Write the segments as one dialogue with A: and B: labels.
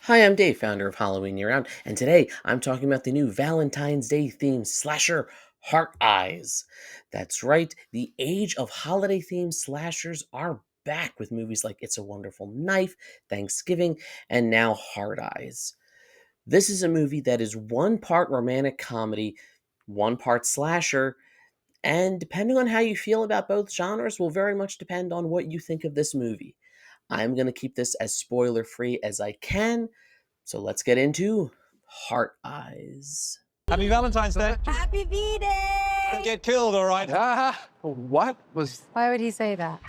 A: Hi, I'm Dave, founder of Halloween Year Round, and today I'm talking about the new Valentine's Day themed slasher Heart Eyes. That's right, the age of holiday themed slashers are back with movies like It's a Wonderful Knife, Thanksgiving, and now Heart Eyes. This is a movie that is one part romantic comedy, one part slasher, and depending on how you feel about both genres will very much depend on what you think of this movie. I'm going to keep this as spoiler free as I can, so let's get into Heart Eyes.
B: Happy Valentine's Day.
C: Happy V-Day!
B: Don't get killed, all right?
D: What was...
C: Why would he say that?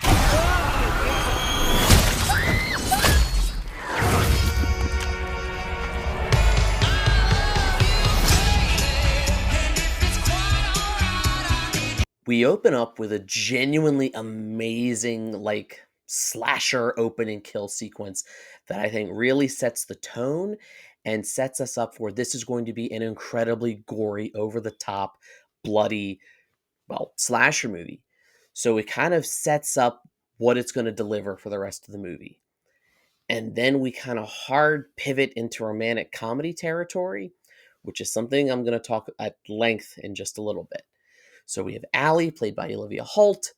A: We open up with a genuinely amazing, slasher open and kill sequence that I think really sets the tone and sets us up for this is going to be an incredibly gory, over the top, bloody, slasher movie. So it kind of sets up what it's going to deliver for the rest of the movie. And then we kind of hard pivot into romantic comedy territory, which is something I'm going to talk at length in just a little bit. So we have Allie, played by Olivia Holt,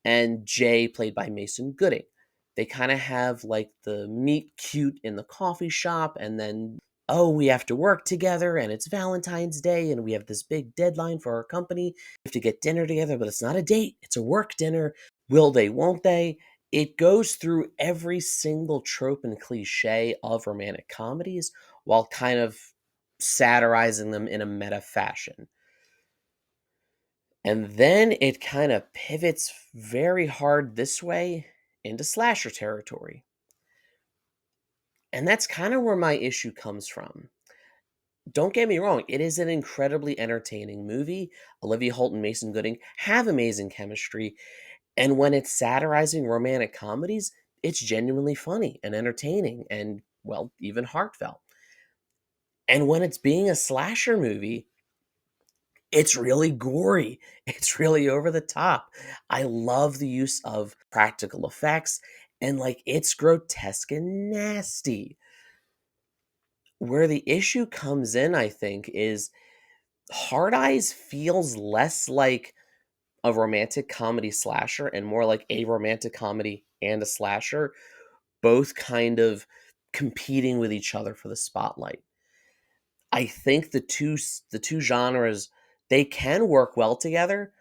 A: and Jay, played by Mason Gooding. They kind of have like the meet cute in the coffee shop, and then, oh, we have to work together, and it's Valentine's Day, and we have this big deadline for our company. We have to get dinner together, but it's not a date, it's a work dinner. Will they, won't they? It goes through every single trope and cliche of romantic comedies while kind of satirizing them in a meta fashion. And then it kind of pivots very hard this way into slasher territory. And that's kind of where my issue comes from. Don't get me wrong, it is an incredibly entertaining movie. Olivia Holt and Mason Gooding have amazing chemistry. And when it's satirizing romantic comedies, it's genuinely funny and entertaining and, well, even heartfelt. And when it's being a slasher movie, it's really gory. It's really over the top. I love the use of practical effects and it's grotesque and nasty. Where the issue comes in, I think, is Hard Eyes feels less like a romantic comedy slasher and more like a romantic comedy and a slasher, both kind of competing with each other for the spotlight. I think the two genres, they can work well together,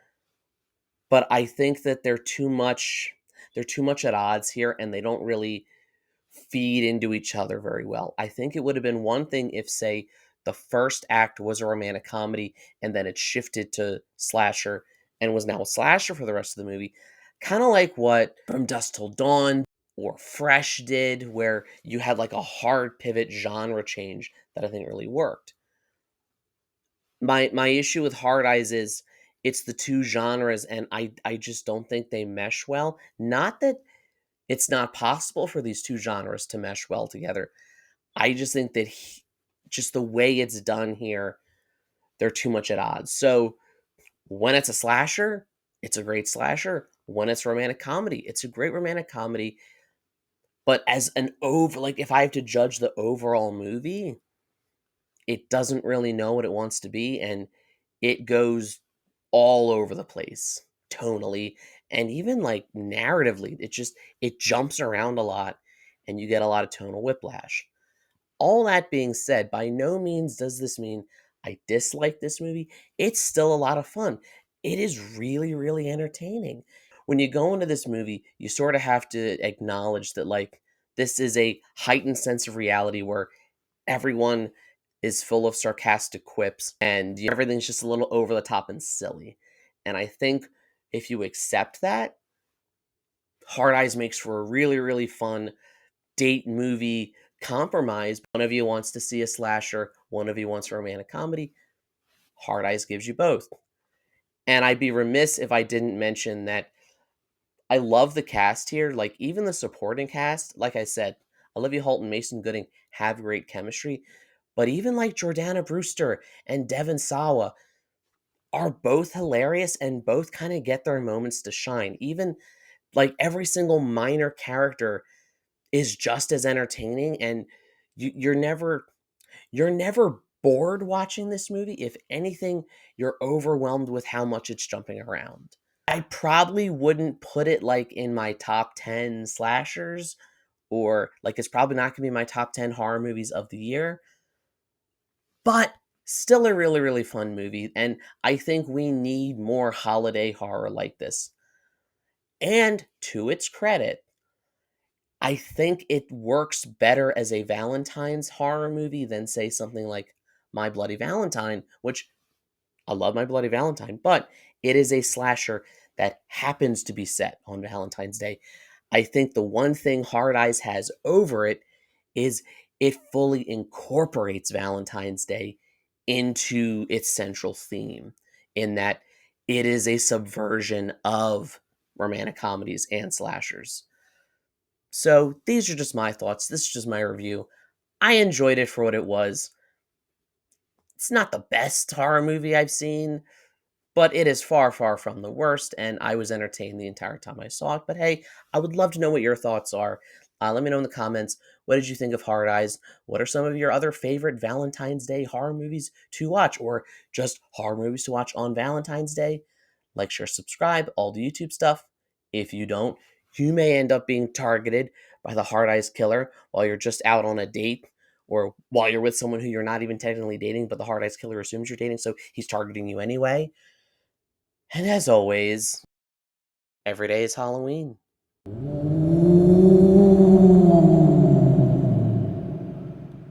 A: but I think that they're too much at odds here and they don't really feed into each other very well. I think it would have been one thing if, say, the first act was a romantic comedy and then it shifted to slasher and was now a slasher for the rest of the movie. Kind of like what From Dusk Till Dawn or Fresh did, where you had like a hard pivot genre change that I think really worked. My issue with Hard Eyes is it's the two genres and I just don't think they mesh well. Not that it's not possible for these two genres to mesh well together. I just think that just the way it's done here, they're too much at odds. So when it's a slasher, it's a great slasher. When it's romantic comedy, it's a great romantic comedy. But as an if I have to judge the overall movie, it doesn't really know what it wants to be, and it goes all over the place tonally and even narratively. It jumps around a lot and you get a lot of tonal whiplash. All that being said, by no means does this mean I dislike this movie. It's still a lot of fun. It is really, really entertaining. When you go into this movie, you sort of have to acknowledge that this is a heightened sense of reality where everyone is full of sarcastic quips and everything's just a little over the top and silly. And I think if you accept that, Hard Eyes makes for a really, really fun date movie compromise. One of you wants to see a slasher, one of you wants a romantic comedy. Hard Eyes gives you both. And I'd be remiss if I didn't mention that I love the cast here. Like, even the supporting cast, like I said, Olivia Holt and Mason Gooding have great chemistry. But even Jordana Brewster and Devon Sawa are both hilarious and both kind of get their moments to shine. Even every single minor character is just as entertaining, and you're never bored watching this movie. If anything, you're overwhelmed with how much it's jumping around. I probably wouldn't put it like in my top 10 slashers, or like it's probably not going to be my top 10 horror movies of the year, but still a really, really fun movie. And I think we need more holiday horror like this. And to its credit, I think it works better as a Valentine's horror movie than, say, something like My Bloody Valentine, which I love My Bloody Valentine, but it is a slasher that happens to be set on Valentine's Day. I think the one thing Hard Eyes has over it is it fully incorporates Valentine's Day into its central theme, in that it is a subversion of romantic comedies and slashers. So these are just my thoughts. This is just my review. I enjoyed it for what it was. It's not the best horror movie I've seen, but it is far, far from the worst, and I was entertained the entire time I saw it. But hey, I would love to know what your thoughts are. Let me know in the comments. What did you think of Hard Eyes? What are some of your other favorite Valentine's Day horror movies to watch, or just horror movies to watch on Valentine's Day? Like, share, subscribe, all the YouTube stuff. If you don't, you may end up being targeted by the Hard Eyes killer while you're just out on a date, or while you're with someone who you're not even technically dating, but the Hard Eyes killer assumes you're dating, so he's targeting you anyway. And as always, every day is Halloween.